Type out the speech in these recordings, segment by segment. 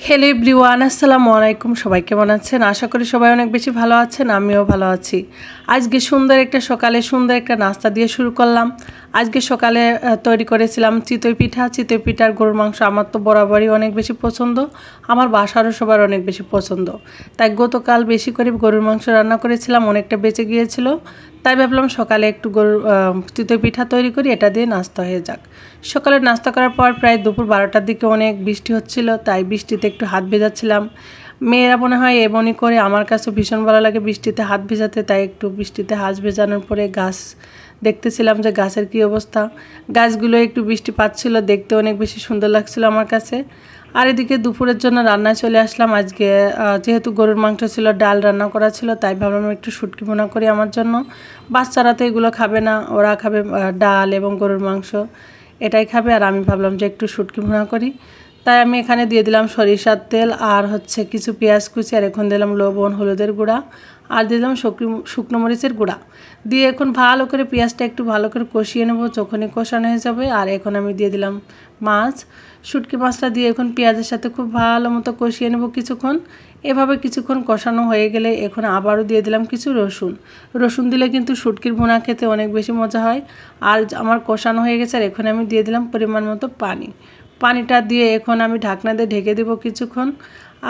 Hello everyone, আসসালামু আলাইকুম। সবাই কেমন আছেন? আশা করি সবাই অনেক বেশি ভালো আছেন, আমিও ভালো আছি। আজকে সুন্দর একটা সকালে সুন্দর একটা নাস্তা দিয়ে শুরু করলাম। আজকে সকালে তৈরি করেছিলাম চিতই পিঠা। চিতই পিঠার গরুর মাংস আমার তো বরাবরই অনেক বেশি পছন্দ, আমার বাসারও সবার অনেক বেশি পছন্দ। তাই গতকাল বেশি করে গরুর মাংস রান্না করেছিলাম, অনেকটা বেঁচে গিয়েছিল। তাই ভাবলাম সকালে একটু চিতই পিঠা তৈরি করি, এটা দিয়ে নাস্তা হয়ে যাক। সকালে নাস্তা করার পর প্রায় দুপুর 12টার দিকে অনেক বৃষ্টি হচ্ছিল, তাই বৃষ্টিতে একটু হাত ভেজাচ্ছিলাম। মেয়েরা মনে হয় এমনই করে, আমার কাছে ভীষণ ভালো লাগে বৃষ্টিতে হাত ভেজাতে। তাই একটু বৃষ্টিতে হাত ভেজানোর পরে গাছ দেখতেছিলাম যে গাছের কী অবস্থা। গাছগুলো একটু বৃষ্টি পাচ্ছিল, দেখতে অনেক বেশি সুন্দর লাগছিল আমার কাছে। আর এদিকে দুপুরের জন্য রান্নায় চলে আসলাম। আজকে যেহেতু গরুর মাংস ছিল, ডাল রান্না করা ছিল, তাই ভাবলাম একটু শুটকি ভুনা করি আমার জন্য। বাচ্চারা তো এগুলো খাবে না, ওরা খাবে ডাল এবং গরুর মাংস, এটাই খাবে। আর আমি ভাবলাম যে একটু শুটকি ভুনা করি, তাই আমি এখানে দিয়ে দিলাম সরিষার তেল আর কিছু পেঁয়াজ কুচি, আর এখন দিলাম লবণ, হলুদের গুঁড়া, আর দিলাম শুকনো মরিচের গুঁড়া দিয়ে এখন ভালো করে পেঁয়াজটা একটু ভালো করে কষিয়ে নেব, যখনই কষানো হয়ে যাবে। আর এখন আমি দিয়ে দিলাম মাছ, শুটকি মাছটা দিয়ে এখন পেঁয়াজের সাথে খুব ভালো মতো কষিয়ে নেব কিছুক্ষণ। এভাবে কিছুক্ষণ কষানো হয়ে গেলে এখন আবারও দিয়ে দিলাম কিছু রসুন দিলে কিন্তু শুটকির ভুনা খেতে অনেক বেশি মজা হয়। আর আমার কষানো হয়ে গেছে, আর এখন আমি দিয়ে দিলাম পরিমাণ মতো পানিটা দিয়ে এখন আমি ঢাকনা দিয়ে ঢেকে দেবো কিছুক্ষণ।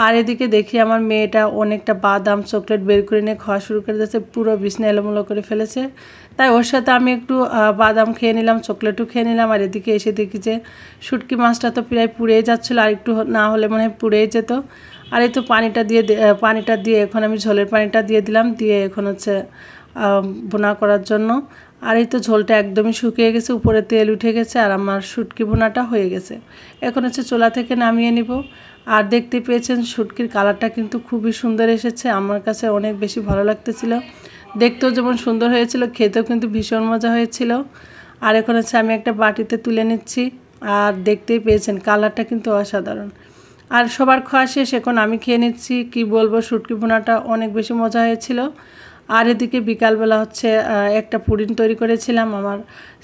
আর এদিকে দেখি আমার মেয়েটা অনেকটা বাদাম চকলেট বের করে নিয়ে খাওয়া শুরু করে দিয়েছে, পুরো বিছনা এলোমেলো করে ফেলেছে। তাই ওর সাথে আমি একটু বাদাম খেয়ে নিলাম, চকলেটও খেয়ে নিলাম। আর এদিকে এসে দেখি যে শুটকি মাছটা তো প্রায় পুড়েই যাচ্ছিলো, আর একটু না হলে মনে হয় পুড়েই যেত। আর এই তো পানিটা দিয়ে এখন আমি ঝোলের পানিটা দিয়ে দিলাম, দিয়ে এখন ভুনা করার জন্য। আর এই তো ঝোলটা একদমই শুকিয়ে গেছে, উপরে তেল উঠে গেছে, আর আমার শুটকি ভুনাটা হয়ে গেছে। এখন চুলা থেকে নামিয়ে নিব। আর দেখতে পেয়েছেন শুটকির কালারটা কিন্তু খুবই সুন্দর এসেছে, আমার কাছে অনেক বেশি ভালো লাগতেছিল। দেখতেও যেমন সুন্দর হয়েছিল, খেতেও কিন্তু ভীষণ মজা হয়েছিল। আর এখন আমি একটা বাটিতে তুলে নিচ্ছি, আর দেখতেই পেয়েছেন কালারটা কিন্তু অসাধারণ। আর সবার খাওয়া শেষ, এখন আমি খেয়ে নিচ্ছি। কি বলবো, শুটকি ভুনাটা অনেক বেশি মজা হয়েছিল। আর এদিকে বিকালবেলা একটা পুডিং তৈরি করেছিলাম। আমার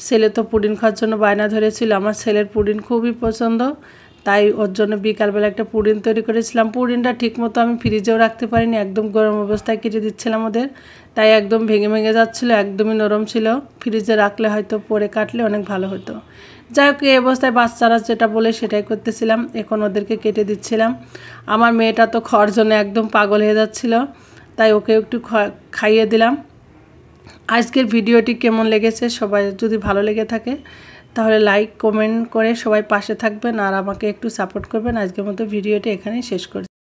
ছেলে তো পুডিং খাওয়ার জন্য বায়না ধরেছিল, আমার ছেলের পুডিং খুবই পছন্দ, তাই ওর জন্য বিকালবেলা একটা পুডিং তৈরি করেছিলাম। পুডিংটা ঠিকমতো আমি ফ্রিজেও রাখতে পারিনি, একদম গরম অবস্থায় কেটে দিচ্ছিলাম ওদের, তাই একদম ভেঙে ভেঙে যাচ্ছিলো, একদমই নরম ছিল। ফ্রিজে রাখলে হয়তো পরে কাটলে অনেক ভালো হতো। যাই হোক, এই অবস্থায় বাচ্চারা যেটা বলে সেটাই করতেছিলাম, এখন ওদেরকে কেটে দিচ্ছিলাম। আমার মেয়েটা তো খাওয়ার জন্য একদম পাগল হয়ে যাচ্ছিল, তাই ওকে একটু খাইয়ে দিলাম। আজকের ভিডিওটি কেমন লেগেছে, সবাই যদি ভালো লেগে থাকে তাহলে লাইক কমেন্ট করে সবাই পাশে থাকবেন, আর আমাকে একটু সাপোর্ট করবেন। আজকের মতো ভিডিওটি এখানেই শেষ করছি।